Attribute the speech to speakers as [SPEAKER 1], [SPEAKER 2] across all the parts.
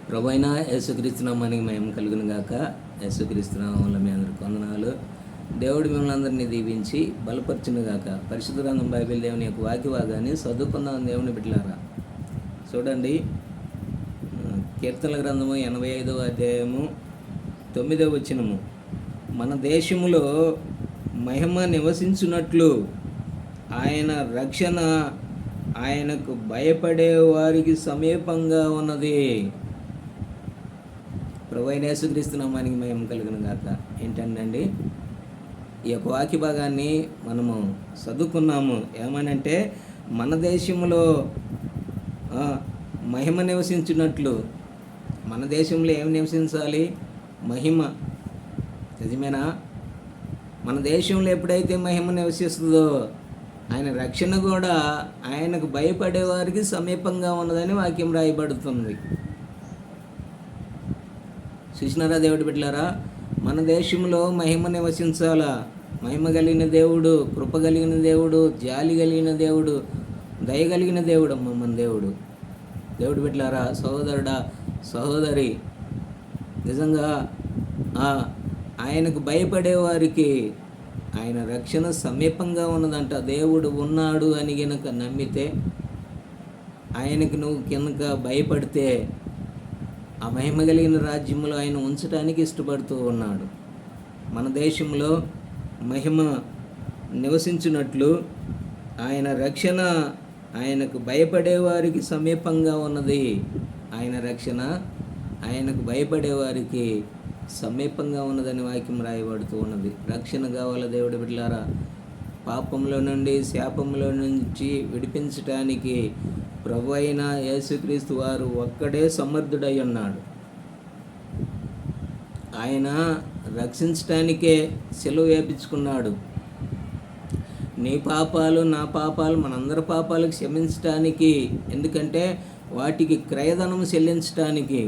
[SPEAKER 1] ప్రభువైన యేసుక్రీస్తు నామానికి మహిమ కలుగును గాక. యేసుక్రీస్తు నామములో మీ అందరికి వందనాలు. దేవుడు మిమ్మల్ని అందరినీ దీవించి బలపరచును గాక. పరిశుద్ధ గ్రంథం బైబిల్ దేవుని యొక్క వాక్యభాగాన్ని చదువుకుందాం. దేవుని బిడ్డలారా, చూడండి, కీర్తనల గ్రంథము 85వ అధ్యాయము 9వ వచనము. మన దేశములో మహిమ నివసించున్నట్లు ఆయన రక్షణ ఆయనకు భయపడే వారికి సమీపంగా ఉన్నది. ప్రభువైన యేసుక్రీస్తు నామానికి మహిమ కలుగును గాక. ఏంటండి, ఈ యొక్క వాక్య భాగాన్ని మనము చదువుకున్నాము. ఏమనంటే, మన దేశంలో మహిమ నివసించినట్లు. మన దేశంలో ఏమి నివసించాలి? మహిమ. నిజమేనా? మన దేశంలో ఎప్పుడైతే మహిమ నివసిస్తుందో ఆయన రక్షణ కూడా ఆయనకు భయపడే వారికి సమీపంగా ఉన్నదని వాక్యం రాయబడుతుంది. చూసినారా దేవుడి బిడ్డలారా? మన దేశంలో మహిమ నివసించాలా. మహిమ కలిగిన దేవుడు, కృప కలిగిన దేవుడు, జాలి కలిగిన దేవుడు, దయ కలిగిన దేవుడు అమ్మ మన దేవుడు. దేవుడి బిడ్డలారా, సహోదరుడా, సహోదరి, నిజంగా ఆయనకు భయపడే వారికి ఆయన రక్షణ సమీపంగా ఉన్నదంట. దేవుడు ఉన్నాడు అని గనక నమ్మితే, ఆయనకు నువ్వు కనుక భయపడితే, ఆ మహిమ కలిగిన రాజ్యంలో ఆయన ఉంచడానికి ఇష్టపడుతూ ఉన్నాడు. మన దేశంలో మహిమ నివసించినట్లు ఆయన రక్షణ ఆయనకు భయపడే వారికి సమీపంగా ఉన్నది. ఆయన రక్షణ ఆయనకు భయపడే వారికి సమీపంగా ఉన్నదని వాక్యం రాయబడుతూ ఉన్నది. రక్షణ కావాలా దేవుడి బిడ్డలారా? పాపంలో నుండి, శాపంలో నుంచి విడిపించటానికి ప్రభు అయిన యేసుక్రీస్తు వారు ఒక్కడే సమర్థుడై ఉన్నాడు. ఆయన రక్షించటానికే సెలవు వేపించుకున్నాడు. నీ పాపాలు, నా పాపాలు, మనందరి పాపాలకు క్షమించటానికి. ఎందుకంటే వాటికి క్రయధనం చెల్లించటానికి.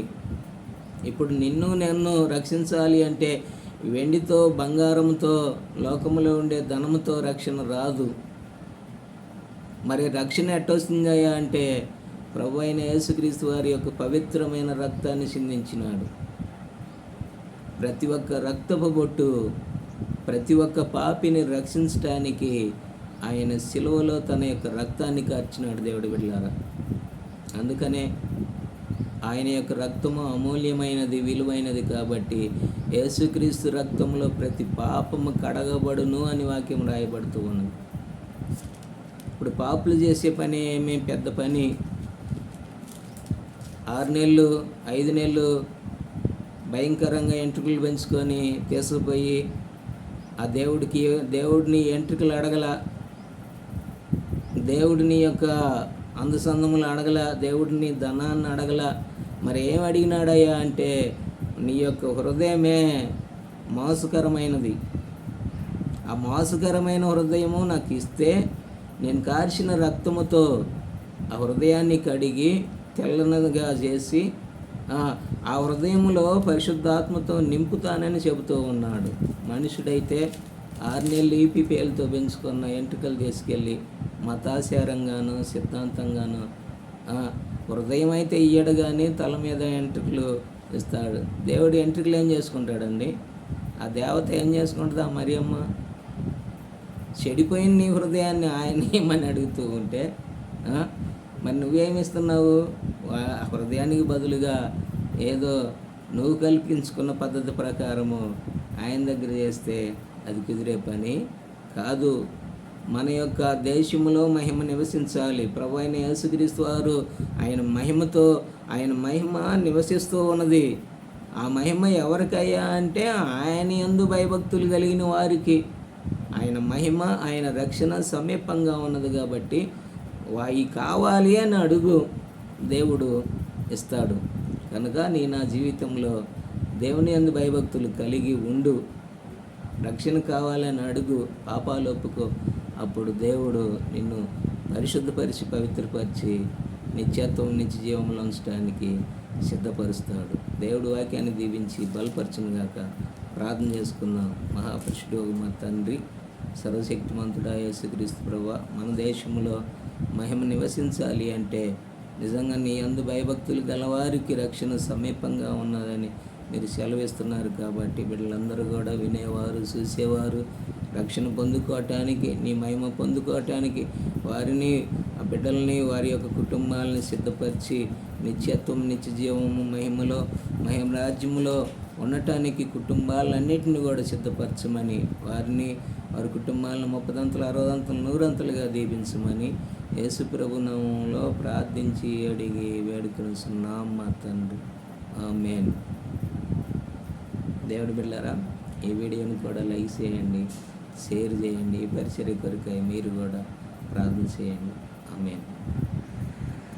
[SPEAKER 1] ఇప్పుడు నిన్ను నన్ను రక్షించాలి అంటే వెండితో, బంగారంతో, లోకములో ఉండే ధనముతో రక్షణ రాదు. మరి రక్షణ ఎట్టొస్తుందయ్యా అంటే, ప్రభు అయిన యేసుక్రీస్తు వారి యొక్క పవిత్రమైన రక్తాన్ని చిందించినాడు. ప్రతి ఒక్క రక్తపు బొట్టు ప్రతి ఒక్క పాపిని రక్షించటానికి ఆయన సిలువలో తన యొక్క రక్తాన్ని కార్చినాడు దేవుడి బిడ్డలారా. అందుకనే ఆయన యొక్క రక్తము అమూల్యమైనది, విలువైనది. కాబట్టి యేసుక్రీస్తు రక్తంలో ప్రతి పాపము కడగబడును అని వాక్యం రాయబడుతూ ఉన్నది. ఇప్పుడు పాపులు చేసే పని ఏమీ పెద్ద పని. 6 నెలలు 5 నెలలు భయంకరంగా ఎంట్రుకలు పెంచుకొని తీసుకుపోయి ఆ దేవుడిని ఎంట్రుకలు అడగల, దేవుడిని యొక్క అందసందములు అడగల, దేవుడిని ధనాన్ని అడగల. మరి ఏం అడిగినాడయ్యా అంటే, నీ యొక్క హృదయమే మోసకరమైనది. ఆ మోసకరమైన హృదయము నాకు ఇస్తే నేను కార్చిన రక్తముతో ఆ హృదయాన్ని కడిగి తెల్లనగా చేసి ఆ హృదయంలో పరిశుద్ధాత్మతో నింపుతానని చెబుతూ ఉన్నాడు. మనుషుడైతే 6 నెలలు ఈపి పేలుతో పెంచుకున్న ఎంట్రుకలు తీసుకెళ్ళి మతాచారంగాను, సిద్ధాంతంగాను, హృదయం అయితే ఇయ్యడు కానీ తల మీద ఎంట్రుకలు ఇస్తాడు. దేవుడు ఎంట్రుకలు ఏం చేసుకుంటాడండి? ఆ దేవత ఏం చేసుకుంటుందా? మరియమ్మ చెడిపోయిన నీ హృదయాన్ని ఆయన ఏమని అడుగుతూ ఉంటే, మరి నువ్వేమిస్తున్నావు? హృదయానికి బదులుగా ఏదో నువ్వు కల్పించుకున్న పద్ధతి ప్రకారము ఆయన దగ్గర చేస్తే అది కుదిరే పని కాదు. మన యొక్క దేశంలో మహిమ నివసించాలి. ప్రభు అయిన యేసుక్రీస్తు వారు ఆయన మహిమతో, ఆయన మహిమ నివసిస్తూ ఉన్నది. ఆ మహిమ ఎవరికయ్యా అంటే, ఆయన యందు భయభక్తులు కలిగిన వారికి ఆయన మహిమ, ఆయన రక్షణ సమీపంగా ఉన్నది. కాబట్టి వాయి కావాలి అని అడుగు, దేవుడు ఇస్తాడు. కనుక నా జీవితంలో దేవుని యందు భయభక్తులు కలిగి ఉండు. రక్షణ కావాలని అడుగు, పాపాలు ఒప్పుకో. అప్పుడు దేవుడు నిన్ను పరిశుద్ధపరిచి, పవిత్రపరిచి నిత్యత్వం, నిత్య జీవంలో ఉంచడానికి సిద్ధపరుస్తాడు. దేవుడు వాక్యాన్ని దీవించి బలపరచును గాక. ప్రార్థన చేసుకుందాం. మహాపరిశుద్ధుడు మా తండ్రి, సర్వశక్తిమంతుడా యేసుక్రీస్తు ప్రభువా, మన దేశంలో మహిమ నివసించాలి అంటే నిజంగా నీ యందు భయభక్తులు గలవారికి రక్షణ సమీపంగా ఉన్నదని మీరు సెలవిస్తున్నారు. కాబట్టి బిడ్డలందరూ కూడా వినేవారు, చూసేవారు రక్షణ పొందుకోవటానికి, నీ మహిమ పొందుకోవటానికి వారిని, ఆ బిడ్డల్ని, వారి యొక్క కుటుంబాలని సిద్ధపరిచి నిత్యత్వం, నిత్య జీవము, మహిమలో, మహిమ రాజ్యములో ఉండటానికి కుటుంబాలన్నిటిని కూడా సిద్ధపరచమని, వారిని, వారి కుటుంబాలను 30 60 100 దీవించమని యేసు ప్రభు నామములో ప్రార్థించి అడిగి వేడుకొనుచున్నాం మా తండ్రి. ఆమేన్. దేవుడి బిడ్డలారా, ఈ వీడియోని కూడా లైక్ చేయండి, షేర్ చేయండి. ఈ పరిచర్య కొరకై మీరు కూడా ప్రార్థన చేయండి. ఆమేన్.